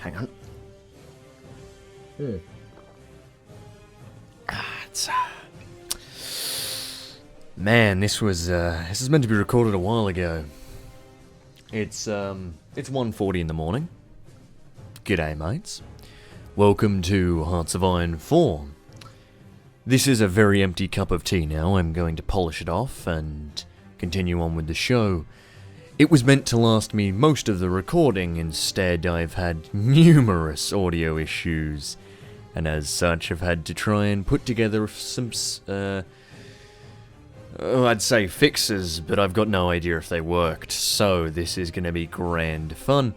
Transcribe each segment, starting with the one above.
hang on. Man, this is meant to be recorded a while ago. It's 1:40 in the morning. G'day, mates. Welcome to Hearts of Iron 4. This is a very empty cup of tea now. I'm going to polish it off and continue on with the show. It was meant to last me most of the recording. Instead, I've had numerous audio issues, and as such, I've had to try and put together some, I'd say fixes, but I've got no idea if they worked, so this is going to be grand fun.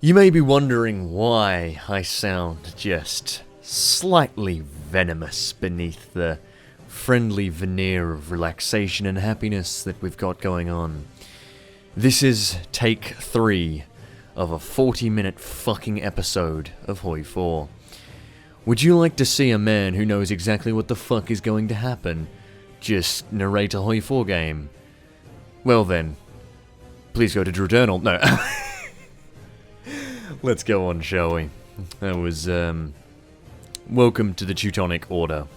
You may be wondering why I sound just slightly venomous beneath the friendly veneer of relaxation and happiness that we've got going on. This is take 3 of a 40-minute fucking episode of HOI4. Would you like to see a man who knows exactly what the fuck is going to happen just narrate a HOI4 game? Well then, please go to Teutonic. No. Let's go on, shall we? That was, welcome to the Teutonic Order.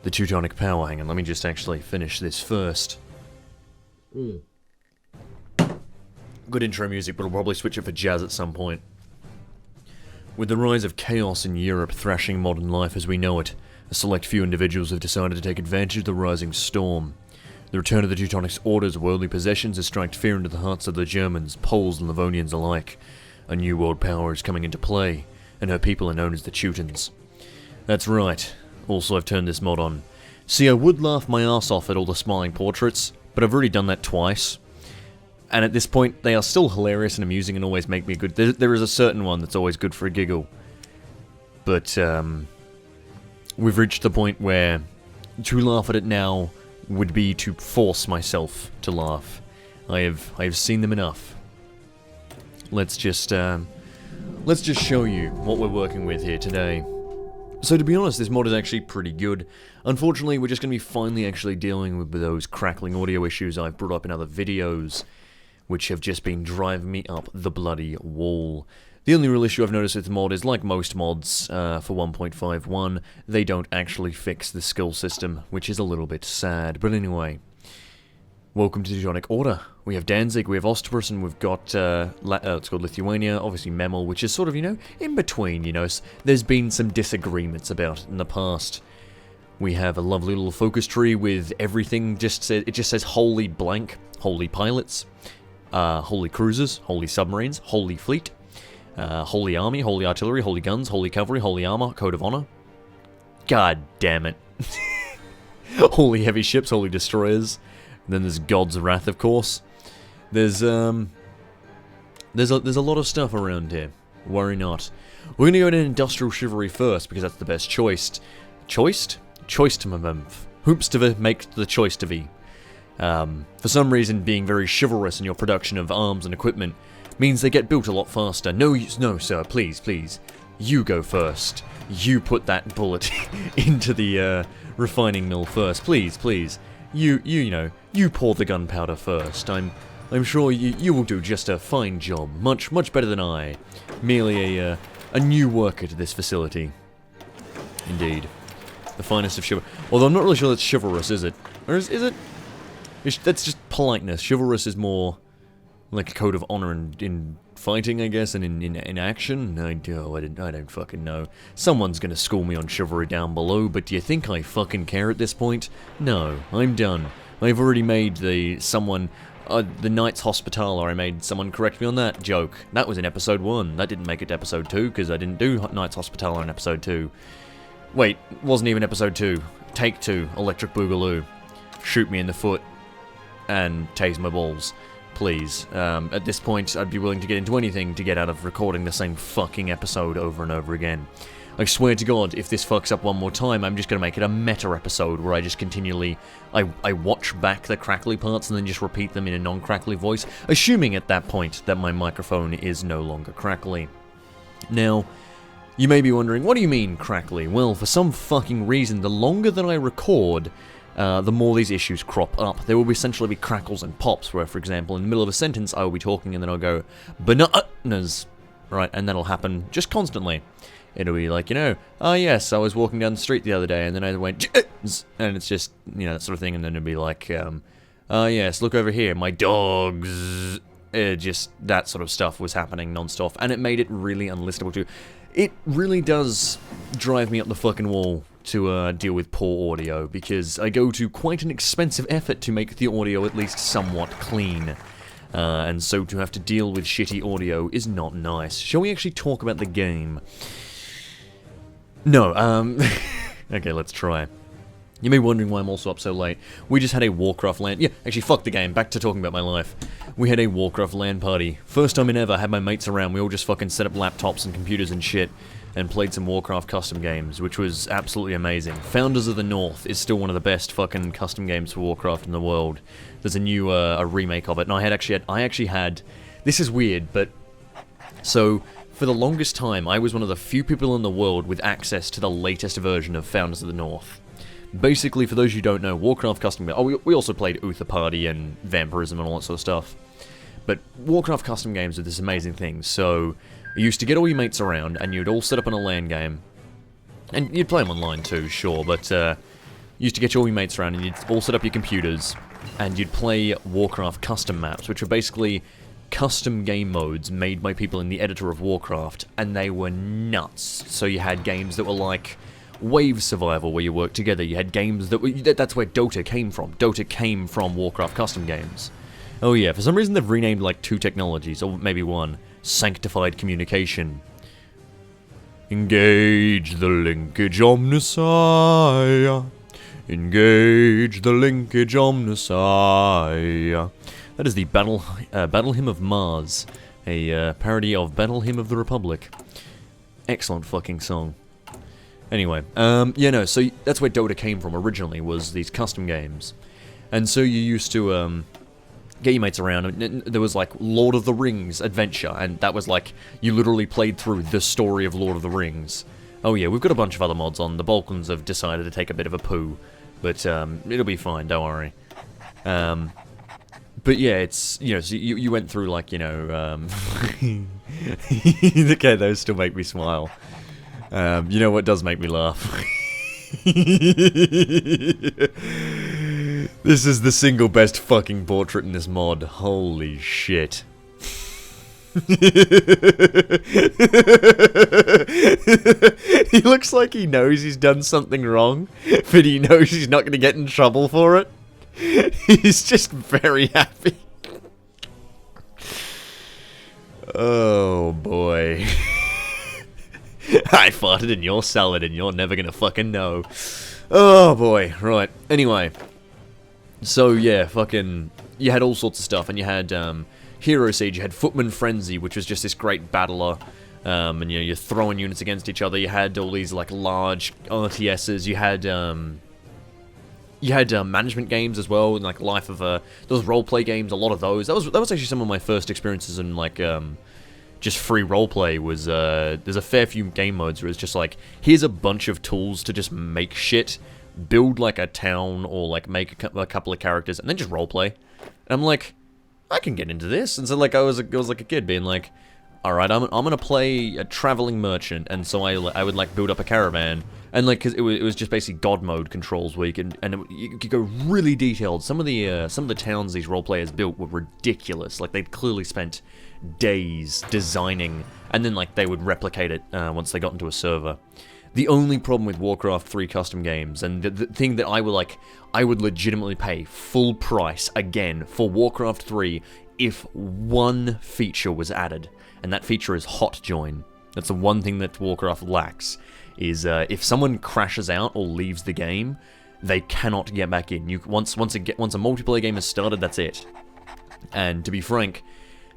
The Teutonic power. Hang on, let me just actually finish this first. Good intro music, but I'll probably switch it for jazz at some point. With the rise of chaos in Europe thrashing modern life as we know it, a select few individuals have decided to take advantage of the rising storm. The return of the Teutonic's orders of worldly possessions has struck fear into the hearts of the Germans, Poles and Livonians alike. A new world power is coming into play, and her people are known as the Teutons. That's right. Also, I've turned this mod on. See, I would laugh my ass off at all the smiling portraits, but I've already done that twice. And at this point, they are still hilarious and amusing and always make me good. There is a certain one that's always good for a giggle. But, we've reached the point where to laugh at it now would be to force myself to laugh. I have seen them enough. Let's just show you what we're working with here today. So to be honest, this mod is actually pretty good. Unfortunately, we're just going to be finally actually dealing with those crackling audio issues I've brought up in other videos, which have just been driving me up the bloody wall. The only real issue I've noticed with the mod is, like most mods for 1.51, they don't actually fix the skill system, which is a little bit sad. But anyway, welcome to the Teutonic Order. We have Danzig, we have Ostros, and we've got, it's called Lithuania, obviously Memel, which is sort of, in between, There's been some disagreements about in the past. We have a lovely little focus tree with everything, it just says holy blank, holy pilots, holy cruisers, holy submarines, holy fleet, holy army, holy artillery, holy guns, holy cavalry, holy armor, code of honor. God damn it. Holy heavy ships, holy destroyers. And then there's God's wrath, of course. There's a lot of stuff around here. Worry not. We're gonna go to industrial chivalry first because that's the best choice. Choiced? Choiced to hoops to make the choice to be. For some reason, being very chivalrous in your production of arms and equipment means they get built a lot faster. No, sir, please. You go first. You put that bullet into the refining mill first. Please. You pour the gunpowder first. I'm sure you will do just a fine job. Much better than I. Merely a new worker to this facility. Indeed. The finest of chivalry. Although I'm not really sure that's chivalrous, is it? Or is it? That's just politeness. Chivalrous is more like a code of honor in fighting, I guess, and in action. I don't fucking know. Someone's gonna school me on chivalry down below, but do you think I fucking care at this point? No, I'm done. I've already made the Knights Hospitaller, I made someone correct me on that joke. That was in episode 1. That didn't make it to episode 2, because I didn't do Knights Hospitaller in episode 2. Wait, wasn't even episode 2. Take 2, Electric Boogaloo. Shoot me in the foot, and tase my balls. Please. At this point, I'd be willing to get into anything to get out of recording the same fucking episode over and over again. I swear to God, if this fucks up one more time, I'm just gonna make it a meta episode where I just continually... I watch back the crackly parts and then just repeat them in a non-crackly voice, assuming at that point that my microphone is no longer crackly. Now, you may be wondering, what do you mean crackly? Well, for some fucking reason, the longer that I record, the more these issues crop up. There will essentially be crackles and pops, where, for example, in the middle of a sentence, I will be talking and then I'll go, bananas, right? And that'll happen just constantly. It'll be like, you know, oh yes, I was walking down the street the other day, and then I went, and it's just, you know, that sort of thing, and then it'll be like, oh yes, look over here, my dogs. Just that sort of stuff was happening non-stop, and it made it really unlistenable too. It really does drive me up the fucking wall to deal with poor audio, because I go to quite an expensive effort to make the audio at least somewhat clean. And so to have to deal with shitty audio is not nice. Shall we actually talk about the game? No, okay, let's try. You may be wondering why I'm also up so late. We just had a Warcraft LAN... Yeah, actually, fuck the game. Back to talking about my life. We had a Warcraft LAN party. First time in ever, had my mates around. We all just fucking set up laptops and computers and shit, and played some Warcraft custom games, which was absolutely amazing. Founders of the North is still one of the best fucking custom games for Warcraft in the world. There's a new a remake of it, and I actually had... This is weird, but... So, for the longest time, I was one of the few people in the world with access to the latest version of Founders of the North. Basically, for those who don't know, Warcraft custom... Oh, we also played Uther Party and Vampirism and all that sort of stuff. But Warcraft custom games are this amazing thing. So, you used to get all your mates around, and you'd all set up on a LAN game. And you'd play them online too, sure, but you used to get all your mates around, and you'd all set up your computers, and you'd play Warcraft custom maps, which were basically custom game modes made by people in the editor of Warcraft, and they were nuts. So you had games that were like Wave Survival, where you work together. You had games that were... That's where Dota came from. Dota came from Warcraft custom games. Oh yeah, for some reason they've renamed like 2 technologies, or maybe 1. Sanctified communication. Engage the linkage omnissiah. Engage the linkage omnissiah. That is the Battle Hymn of Mars, a parody of Battle Hymn of the Republic. Excellent fucking song. Anyway, yeah, no, so that's where Dota came from originally, was these custom games. And so you used to, get your mates around, and there was like Lord of the Rings adventure, and that was like, you literally played through the story of Lord of the Rings. Oh yeah, we've got a bunch of other mods on. The Balkans have decided to take a bit of a poo, but it'll be fine, don't worry. But yeah, it's, you know, so you went through like, you know, okay, those still make me smile. You know what does make me laugh? This is the single best fucking portrait in this mod. Holy shit. He looks like he knows he's done something wrong, but he knows he's not going to get in trouble for it. He's just very happy. Oh boy. I farted in your salad and you're never gonna fucking know. Oh boy, right. Anyway. So yeah, fucking... You had all sorts of stuff, and you had Hero Siege, you had Footman Frenzy, which was just this great battler. And you know, you're throwing units against each other. You had all these like large RTSs. You had management games as well, and like Life of those roleplay games. A lot of those. That was actually some of my first experiences in like just free roleplay. Was there's a fair few game modes where it's just like, here's a bunch of tools to just make shit, build like a town or like make a couple of characters, and then just roleplay. And I'm like, I can get into this. And so like I was like a kid being like, all right, I'm gonna play a traveling merchant, and so I would like build up a caravan, and like, cause it was just basically God mode controls where you could go really detailed. Some of the towns these role players built were ridiculous. Like they'd clearly spent days designing, and then like they would replicate it once they got into a server. The only problem with Warcraft 3 custom games, and the thing that I would legitimately pay full price again for Warcraft 3 if one feature was added, and that feature is hot join. That's the one thing that Warcraft lacks, is if someone crashes out or leaves the game, they cannot get back in. Once a multiplayer game is started, that's it. And to be frank,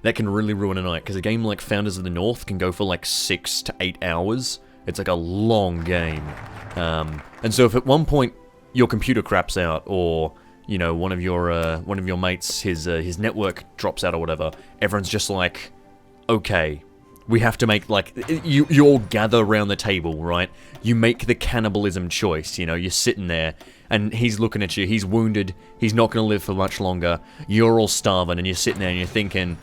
that can really ruin a night, because a game like Founders of the North can go for like 6 to 8 hours. It's like a long game. And so if at one point your computer craps out, or you know, one of your mates, his network drops out or whatever, everyone's just like, okay, we have to make, like, you all gather around the table, right? You make the cannibalism choice, you know, you're sitting there, and he's looking at you, he's wounded, he's not going to live for much longer, you're all starving, and you're sitting there and you're thinking,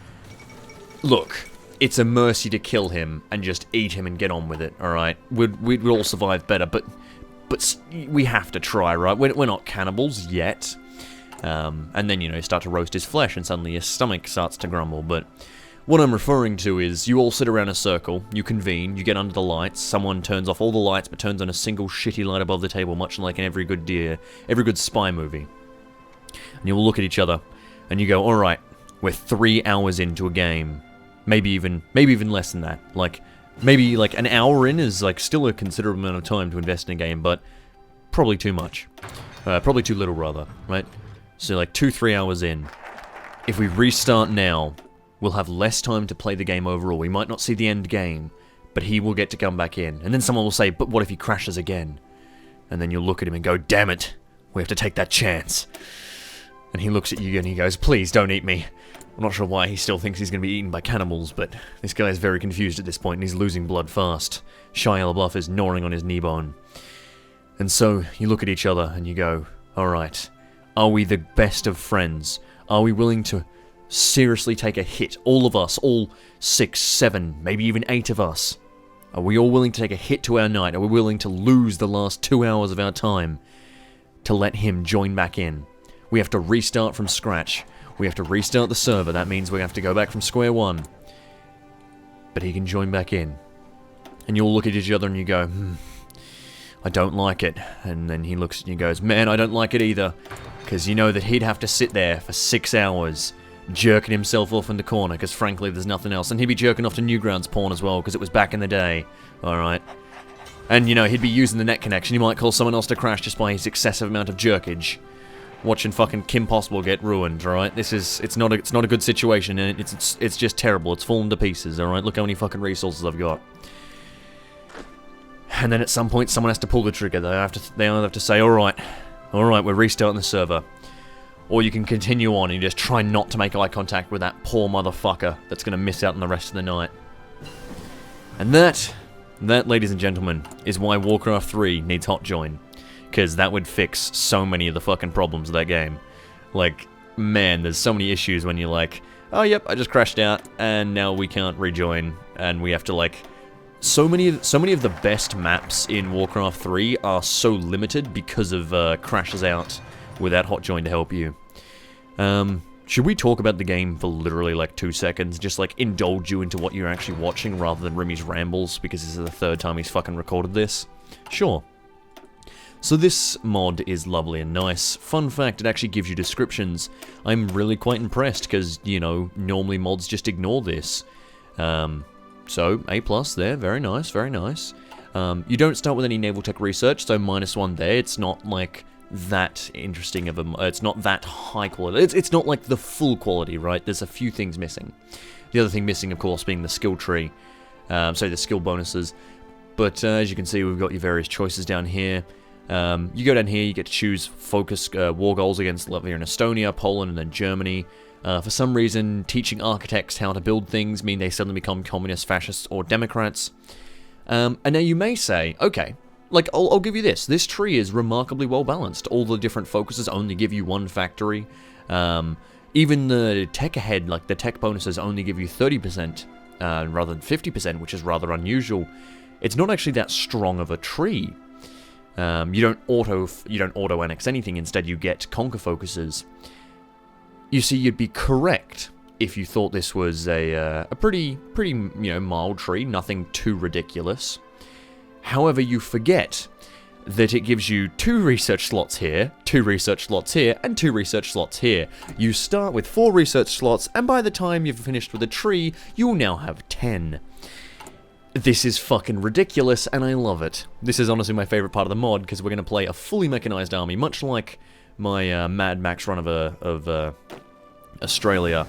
look, it's a mercy to kill him and just eat him and get on with it, alright? We'd all survive better, but we have to try, right? We're not cannibals yet. And then, you know, you start to roast his flesh and suddenly your stomach starts to grumble, but what I'm referring to is you all sit around a circle, you convene, you get under the lights, someone turns off all the lights but turns on a single shitty light above the table, much like in every good spy movie. And you all look at each other, and you go, alright, we're 3 hours into a game. Maybe even less than that. Like, maybe like an hour in is like still a considerable amount of time to invest in a game, but probably too much. Probably too little, rather, right? So like 2-3 hours in. If we restart now, we'll have less time to play the game overall. We might not see the end game, but he will get to come back in. And then someone will say, but what if he crashes again? And then you'll look at him and go, damn it, we have to take that chance. And he looks at you and he goes, please don't eat me. I'm not sure why he still thinks he's going to be eaten by cannibals, but this guy is very confused at this point and he's losing blood fast. Shia LaBeouf is gnawing on his knee bone. And so you look at each other and you go, alright, are we the best of friends? Are we willing to seriously take a hit? All of us, all 6, 7, maybe even 8 of us. Are we all willing to take a hit to our night? Are we willing to lose the last 2 hours of our time to let him join back in? We have to restart from scratch. We have to restart the server. That means we have to go back from square one. But he can join back in. And you'll look at each other and you go, I don't like it. And then he looks at you and goes, man, I don't like it either. Because you know that he'd have to sit there for 6 hours jerking himself off in the corner because frankly there's nothing else. And he'd be jerking off to Newgrounds porn as well because it was back in the day. Alright. And you know, he'd be using the net connection. He might call someone else to crash just by his excessive amount of jerkage. Watching fucking Kim Possible get ruined, right? It's not a good situation, and it's just terrible. It's fallen to pieces, alright? Look how many fucking resources I've got. And then at some point, someone has to pull the trigger. They either have to say, alright, we're restarting the server. Or you can continue on and you just try not to make eye contact with that poor motherfucker that's gonna miss out on the rest of the night. And that, ladies and gentlemen, is why Warcraft 3 needs hot join. Because that would fix so many of the fucking problems of that game. Like, man, there's so many issues when you're like, oh yep, I just crashed out, and now we can't rejoin, and we have to like... So many of the best maps in Warcraft 3 are so limited because of crashes out without hot join to help you. Should we talk about the game for literally like 2 seconds? Just like indulge you into what you're actually watching rather than Rimmy's rambles, because this is the 3rd time he's fucking recorded this? Sure. So this mod is lovely and nice. Fun fact, it actually gives you descriptions. I'm really quite impressed, because, you know, normally mods just ignore this. So, A+ there, very nice, very nice. You don't start with any naval tech research, so -1 there. It's not, like, that interesting of a... it's not that high quality. It's not, like, the full quality, right? There's a few things missing. The other thing missing, of course, being the skill tree. So the skill bonuses. But, as you can see, we've got your various choices down here. You go down here, you get to choose focus war goals against Latvia and Estonia, Poland, and then Germany. For some reason, teaching architects how to build things mean they suddenly become communists, fascists, or Democrats. And now you may say, okay, like, I'll give you this. This tree is remarkably well balanced. All the different focuses only give you 1 factory. Even the tech ahead, like the tech bonuses only give you 30% rather than 50%, which is rather unusual. It's not actually that strong of a tree. You don't auto annex anything. Instead, you get conquer focuses. You see, you'd be correct if you thought this was a pretty mild tree, nothing too ridiculous. However, you forget that it gives you 2 research slots here, 2 research slots here, and 2 research slots here. You start with 4 research slots, and by the time you've finished with a tree, you will now have 10. This is fucking ridiculous, and I love it. This is honestly my favorite part of the mod, because we're going to play a fully mechanized army, much like my Mad Max run of Australia.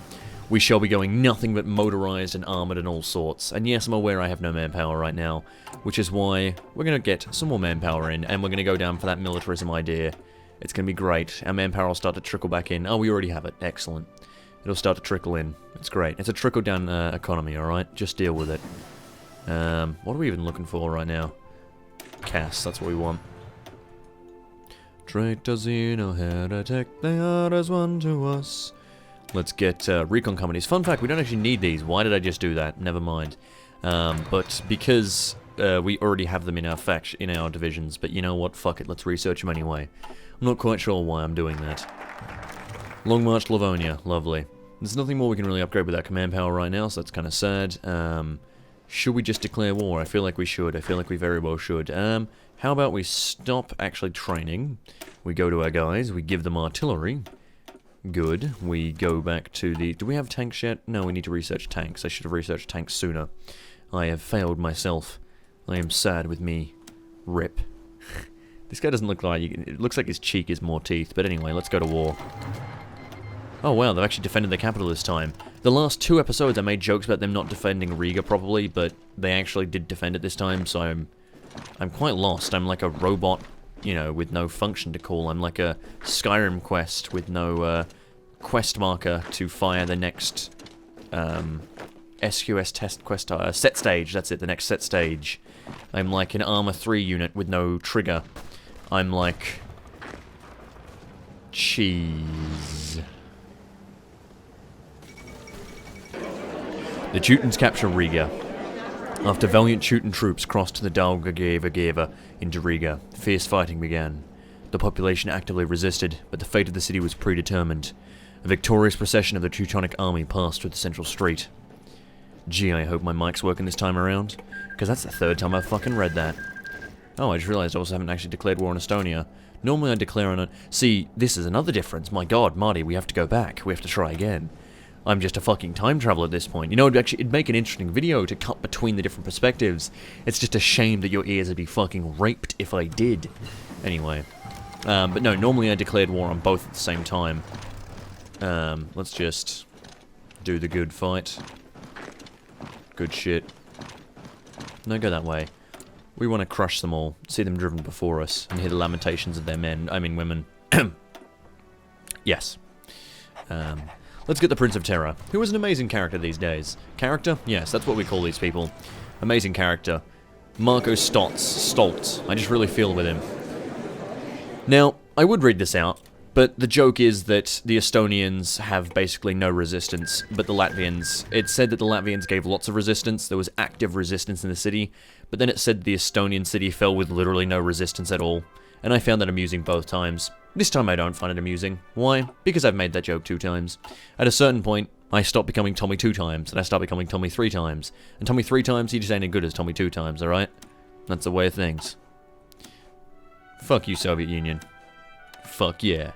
We shall be going nothing but motorized and armored and all sorts. And yes, I'm aware I have no manpower right now, which is why we're going to get some more manpower in, and we're going to go down for that militarism idea. It's going to be great. Our manpower will start to trickle back in. Oh, we already have it. Excellent. It'll start to trickle in. It's great. It's a trickle-down economy, alright? Just deal with it. What are we even looking for right now? Cass, that's what we want. Traitors, you know how to take the others one to us. Let's get recon companies. Fun fact, we don't actually need these. Why did I just do that? Never mind. But because we already have them in our divisions. But you know what? Fuck it. Let's research them anyway. I'm not quite sure why I'm doing that. Long March to Livonia. Lovely. There's nothing more we can really upgrade with our command power right now, so that's kind of sad. Should we just declare war? I feel like we should. I feel like we very well should. How about we stop actually training? We go to our guys. We give them artillery. Good. We go back to the... Do we have tanks yet? No, we need to research tanks. I should have researched tanks sooner. I have failed myself. I am sad with me. Rip. This guy doesn't look like... It looks like his cheek is more teeth. But anyway, let's go to war. Oh wow, they've actually defended the capital this time. The last 2 episodes I made jokes about them not defending Riga properly, but they actually did defend it this time, so I'm quite lost. I'm like a robot, you know, with no function to call. I'm like a Skyrim quest with no quest marker to fire the next SQS test quest set stage. That's it, the next set stage. I'm like an Armor 3 unit with no trigger. I'm like cheese. The Teutons capture Riga. After valiant Teuton troops crossed the Daugava into Riga, fierce fighting began. The population actively resisted, but the fate of the city was predetermined. A victorious procession of the Teutonic army passed through the central street. Gee, I hope my mic's working this time around, because that's the 3rd time I've fucking read that. Oh, I just realized I also haven't actually declared war on Estonia. Normally I declare on a... See, this is another difference. My god, Marty, we have to go back. We have to try again. I'm just a fucking time traveler at this point. You know, it'd make an interesting video to cut between the different perspectives. It's just a shame that your ears would be fucking raped if I did. Anyway. But no, normally I declared war on both at the same time. Let's just do the good fight. Good shit. No, go that way. We want to crush them all, see them driven before us, and hear the lamentations of their men, I mean women. Yes. Let's get the Prince of Terror, who is an amazing character these days. Character? Yes, that's what we call these people. Amazing character. Marco Stoltz. I just really feel with him. Now, I would read this out, but the joke is that the Estonians have basically no resistance, but the Latvians... It said that the Latvians gave lots of resistance, there was active resistance in the city, but then it said the Estonian city fell with literally no resistance at all, and I found that amusing both times. This time I don't find it amusing. Why? Because I've made that joke 2 times. At a certain point, I stop becoming Tommy 2 times, and I start becoming Tommy 3 times. And Tommy 3 times, he just ain't as good as Tommy 2 times, alright? That's the way of things. Fuck you, Soviet Union. Fuck yeah.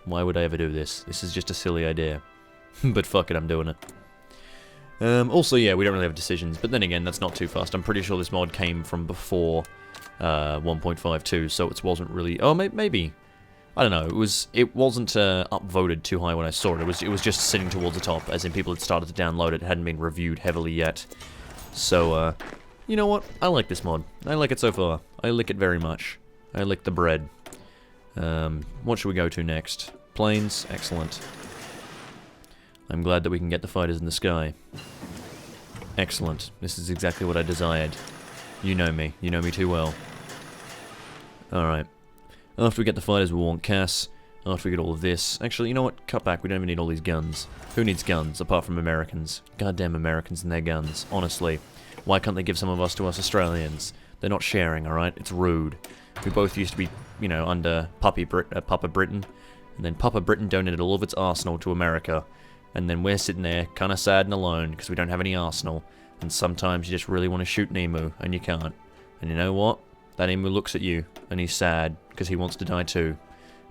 Why would I ever do this? This is just a silly idea. But fuck it, I'm doing it. Also, yeah, we don't really have decisions, but then again, that's not too fast. I'm pretty sure this mod came from before 1.52, so it wasn't really... Oh, maybe. I don't know. It wasn't upvoted too high when I saw it. It was just sitting towards the top, as in people had started to download it. It hadn't been reviewed heavily yet. So, you know what? I like this mod. I like it so far. I like it very much. I like the bread. What should we go to next? Planes? Excellent. I'm glad that we can get the fighters in the sky. Excellent. This is exactly what I desired. You know me. You know me too well. Alright. After we get the fighters, we want Cass. After we get all of this... Actually, you know what? Cut back. We don't even need all these guns. Who needs guns, apart from Americans? Goddamn Americans and their guns. Honestly. Why can't they give some of us to us Australians? They're not sharing, alright? It's rude. We both used to be, you know, under Papa Britain. And then Papa Britain donated all of its arsenal to America. And then we're sitting there, kinda sad and alone, because we don't have any arsenal. And sometimes you just really want to shoot an emu, and you can't. And you know what? That emu looks at you, and he's sad, because he wants to die too.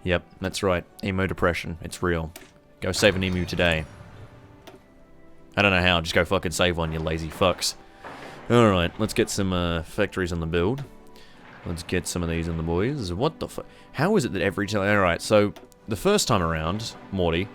Yep, that's right. Emo depression. It's real. Go save an emu today. I don't know how, just go fucking save one, you lazy fucks. Alright, let's get some factories on the build. Let's get some of these on the boys. What the fuck? How is it that every time... Alright, so, the first time around, Morty,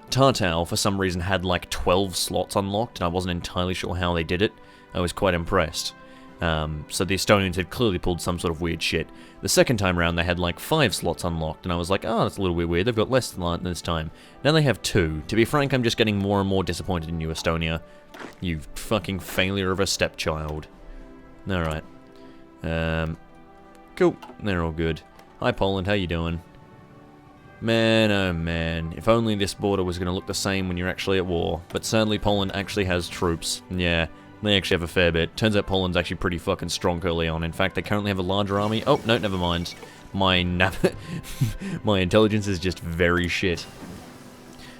Tartal, for some reason, had like 12 slots unlocked, and I wasn't entirely sure how they did it. I was quite impressed. So the Estonians had clearly pulled some sort of weird shit. The second time around, they had like 5 slots unlocked, and I was like, oh, that's a little bit weird. They've got less than that this time. Now they have 2. To be frank, I'm just getting more and more disappointed in you, Estonia. You fucking failure of a stepchild. Alright. Cool. They're all good. Hi, Poland. How you doing? Man, oh man, if only this border was going to look the same when you're actually at war. But sadly, Poland actually has troops. Yeah, they actually have a fair bit. Turns out Poland's actually pretty fucking strong early on. In fact, they currently have a larger army. Oh, no, never mind. My my intelligence is just very shit.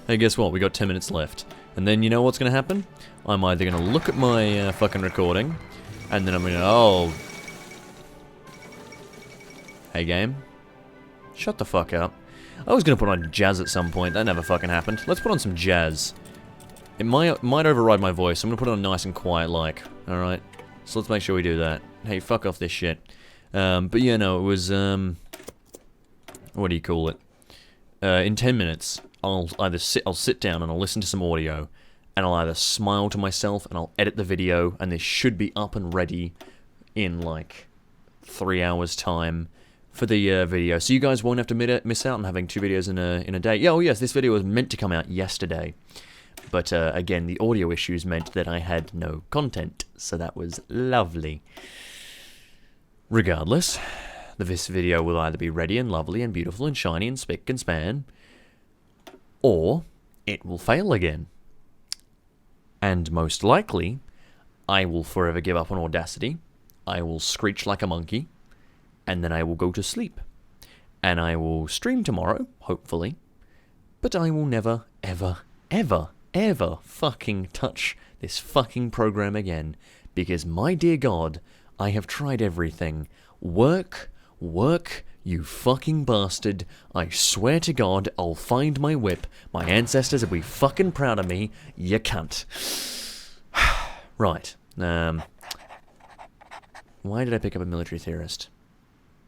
Hey, guess what? We got 10 minutes left. And then you know what's going to happen? I'm either going to look at my fucking recording, and then I'm going to... Oh. Hey, game. Shut the fuck up. I was going to put on jazz at some point. That never fucking happened. Let's put on some jazz. It might override my voice. I'm going to put it on nice and quiet like. Alright? So let's make sure we do that. Hey, fuck off this shit. But yeah, no, it was... What do you call it? In 10 minutes, I'll sit down and I'll listen to some audio, and I'll either smile to myself and I'll edit the video, and this should be up and ready in like 3 hours time for the video, so you guys won't have to miss out on having 2 videos in a day. Yeah, oh yes, this video was meant to come out yesterday, but again, the audio issues meant that I had no content, so that was lovely. Regardless, this video will either be ready and lovely and beautiful and shiny and spick and span, or it will fail again. And most likely, I will forever give up on Audacity, I will screech like a monkey, and then I will go to sleep. And I will stream tomorrow, hopefully, but I will never, ever, ever, ever fucking touch this fucking program again, because my dear God, I have tried everything. Work, you fucking bastard. I swear to God, I'll find my whip. My ancestors will be fucking proud of me. You cunt. Right. Why did I pick up a military theorist?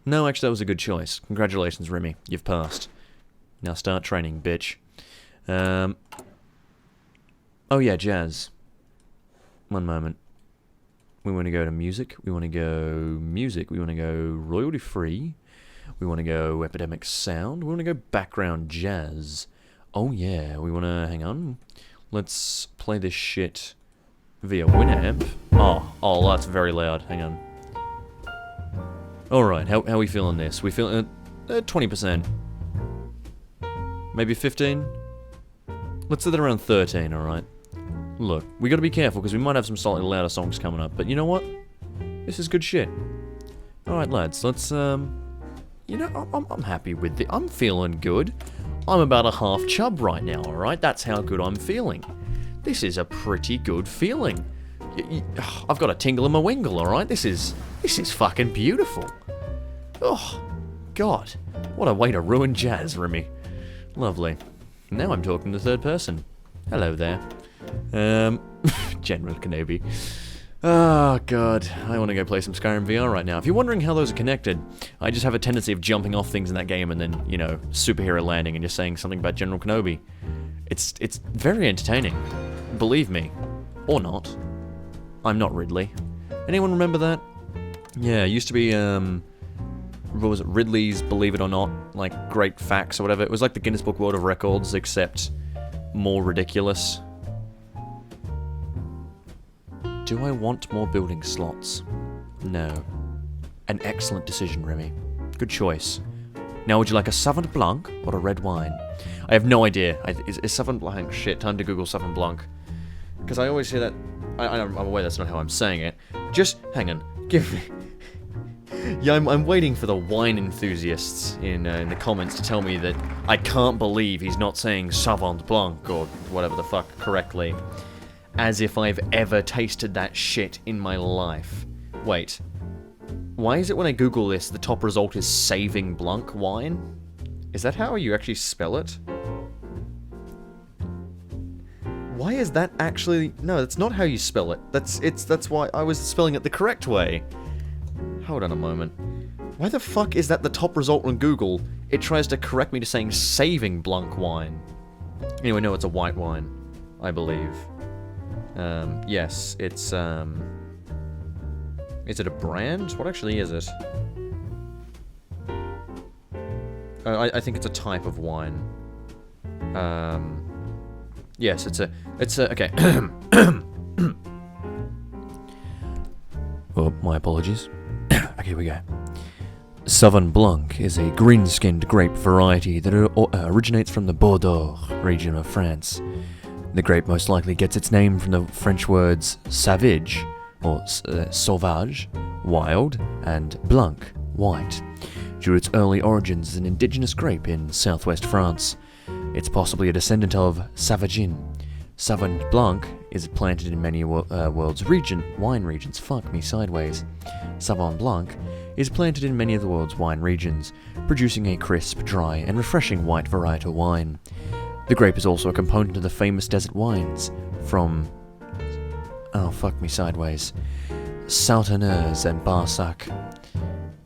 No, actually, that was a good choice. Congratulations, Rimmy. You've passed. Now start training, bitch. Oh yeah, jazz. One moment. We want to go to music. We want to go music. We want to go royalty-free. We want to go epidemic sound. We want to go background jazz. Oh yeah, we want to... Hang on. Let's play this shit via Winamp. Oh, that's very loud. Hang on. Alright, how are we feeling this? We feel 20%. Maybe 15? Let's set it around 13, alright? Look, we gotta be careful because we might have some slightly louder songs coming up, but you know what? This is good shit. Alright, lads, let's, you know, I'm happy with it. I'm feeling good. I'm about a half chub right now, alright? That's how good I'm feeling. This is a pretty good feeling. I've got a tingle in my wingle, alright? This is fucking beautiful. Oh, God. What a way to ruin jazz, Rimmy. Lovely. Now I'm talking to the third person. Hello there. General Kenobi. Oh, God. I want to go play some Skyrim VR right now. If you're wondering how those are connected, I just have a tendency of jumping off things in that game and then, you know, superhero landing and just saying something about General Kenobi. It's very entertaining. Believe me. Or not. I'm not Ridley. Anyone remember that? Yeah, it used to be, what was it, Ridley's Believe It or Not, like, Great Facts or whatever. It was like the Guinness Book World of Records, except more ridiculous. Do I want more building slots? No. An excellent decision, Rimmy. Good choice. Now, would you like a Sauvignon Blanc or a red wine? I have no idea. Is Sauvignon Blanc? Shit, time to Google Sauvignon Blanc. Because I always hear that... I'm aware that's not how I'm saying it. Just, hang on. Give me... Yeah, I'm waiting for the wine enthusiasts in the comments to tell me that I can't believe he's not saying Sauvignon Blanc or whatever the fuck correctly. As if I've ever tasted that shit in my life. Wait. Why is it when I Google this, the top result is Saving Blanc wine? Is that how you actually spell it? Why is that actually... No, that's not how you spell it. That's why I was spelling it the correct way. Hold on a moment. Why the fuck is that the top result on Google? It tries to correct me to saying Saving Blanc wine. Anyway, no, it's a white wine. I believe. Yes, it's, is it a brand? What actually is it? I think it's a type of wine. Yes, it's a, okay. Oh, my apologies. Okay, here we go. Sauvignon Blanc is a green-skinned grape variety that originates from the Bordeaux region of France. The grape most likely gets its name from the French words savage, or sauvage, wild, and blanc, white, due to its early origins as an indigenous grape in southwest France. It's possibly a descendant of Savagnin. Sauvignon Blanc is planted in many world's wine regions. Fuck me sideways. Sauvignon Blanc is planted in many of the world's wine regions, producing a crisp, dry, and refreshing white varietal wine. The grape is also a component of the famous desert wines from... oh, fuck me sideways. Sauternes and Barsac.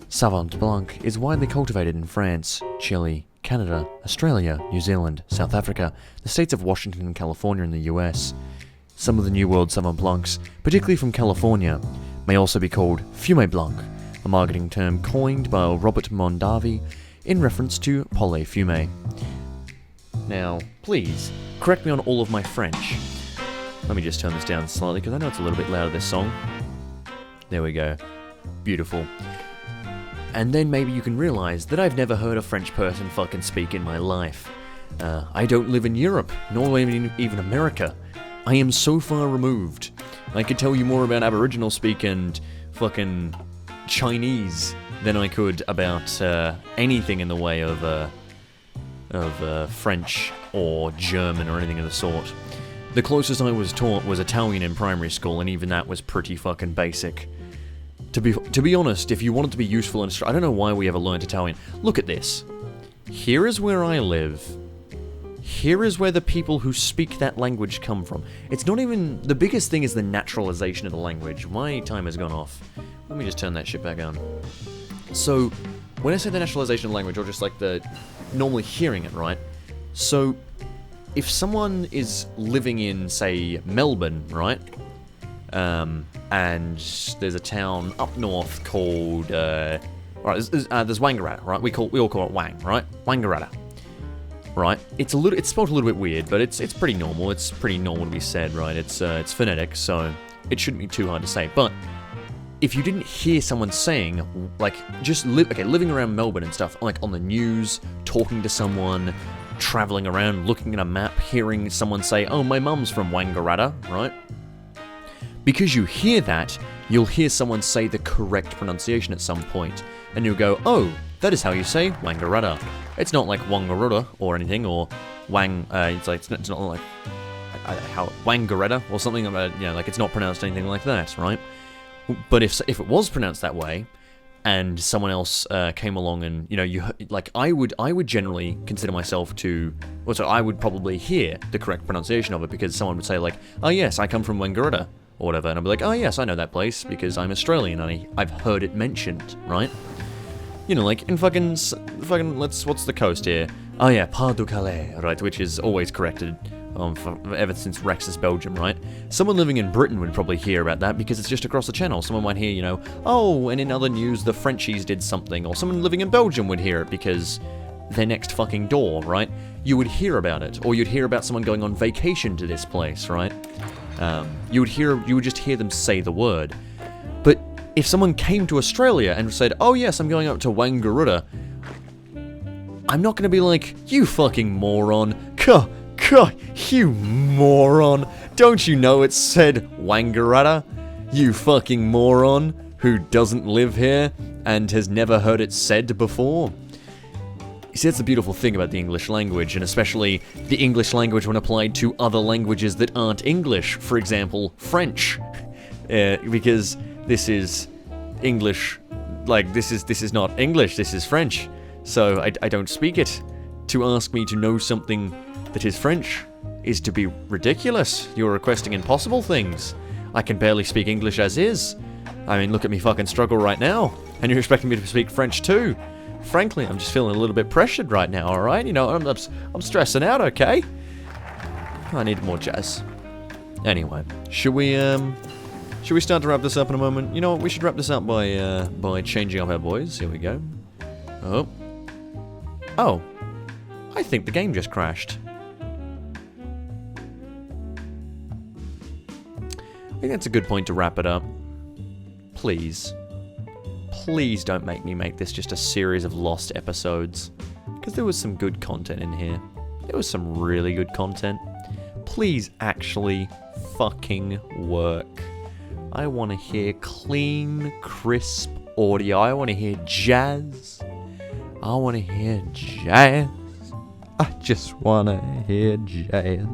Sauvignon Blanc is widely cultivated in France, Chile, Canada, Australia, New Zealand, South Africa, the states of Washington and California in the US. Some of the New World Sauvignon Blancs, particularly from California, may also be called Fumé Blanc, a marketing term coined by Robert Mondavi in reference to Poulet Fumé. Now, please, correct me on all of my French. Let me just turn this down slightly, because I know it's a little bit louder, this song. There we go. Beautiful. And then maybe you can realise that I've never heard a French person fucking speak in my life. I don't live in Europe, nor even America. I am so far removed. I could tell you more about Aboriginal speak and fucking Chinese than I could about anything in the way of French or German or anything of the sort. The closest I was taught was Italian in primary school, and even that was pretty fucking basic. To be honest, if you wanted to be useful in Australia, I don't know why we ever learned Italian. Look at this. Here is where I live. Here is where the people who speak that language come from. It's not even... the biggest thing is the naturalization of the language. My time has gone off. Let me just turn that shit back on. So, when I say the naturalization of the language, or just like the... normally hearing it, right? So, if someone is living in, say, Melbourne, right? And there's a town up north called, there's Wangaratta, right? We all call it Wang, right? Wangaratta, right? It's spelled a little bit weird, but it's pretty normal. It's pretty normal to be said, right? It's phonetic, so it shouldn't be too hard to say. But if you didn't hear someone saying, like, just living around Melbourne and stuff, like on the news, talking to someone, traveling around, looking at a map, hearing someone say, "Oh, my mum's from Wangaratta," right? Because you hear that, you'll hear someone say the correct pronunciation at some point, and you'll go, "Oh, that is how you say Wangaratta." It's not like Wangaratta or anything, or Wang. It's not like how Wangaratta or something about, like it's not pronounced anything like that, right? But if it was pronounced that way, and someone else came along and I would generally consider myself to, so I would probably hear the correct pronunciation of it, because someone would say like, "Oh yes, I come from Wangaratta," or whatever, and I'd be like, "Oh yes, I know that place because I'm Australian and I've heard it mentioned," right? Like in fucking what's the coast here? Oh yeah, Pas du Calais, right? Which is always corrected ever since Rex is Belgium, right? Someone living in Britain would probably hear about that because it's just across the channel. Someone might hear, "Oh, and in other news, the Frenchies did something," or someone living in Belgium would hear it because they're next fucking door, right? You would hear about it, or you'd hear about someone going on vacation to this place, right? You would just hear them say the word. But if someone came to Australia and said, "Oh yes, I'm going up to Wangaratta," I'm not going to be like, "You fucking moron, you moron, don't you know it said Wangaratta? You fucking moron who doesn't live here and has never heard it said before." You see, that's the beautiful thing about the English language, and especially the English language when applied to other languages that aren't English. For example, French. Because this is English, this is not English, this is French. So I don't speak it. To ask me to know something that is French is to be ridiculous. You're requesting impossible things. I can barely speak English as is. I mean, look at me fucking struggle right now. And you're expecting me to speak French too. Frankly, I'm just feeling a little bit pressured right now, alright? I'm stressing out, okay? I need more jazz. Anyway, should we start to wrap this up in a moment? You know what, we should wrap this up by changing up our boys. Here we go. Oh. I think the game just crashed. I think that's a good point to wrap it up. Please. please don't make me make this just a series of lost episodes. Because there was some good content in here. There was some really good content. Please actually fucking work. I want to hear clean, crisp audio. I want to hear jazz. I want to hear jazz. I just want to hear jazz.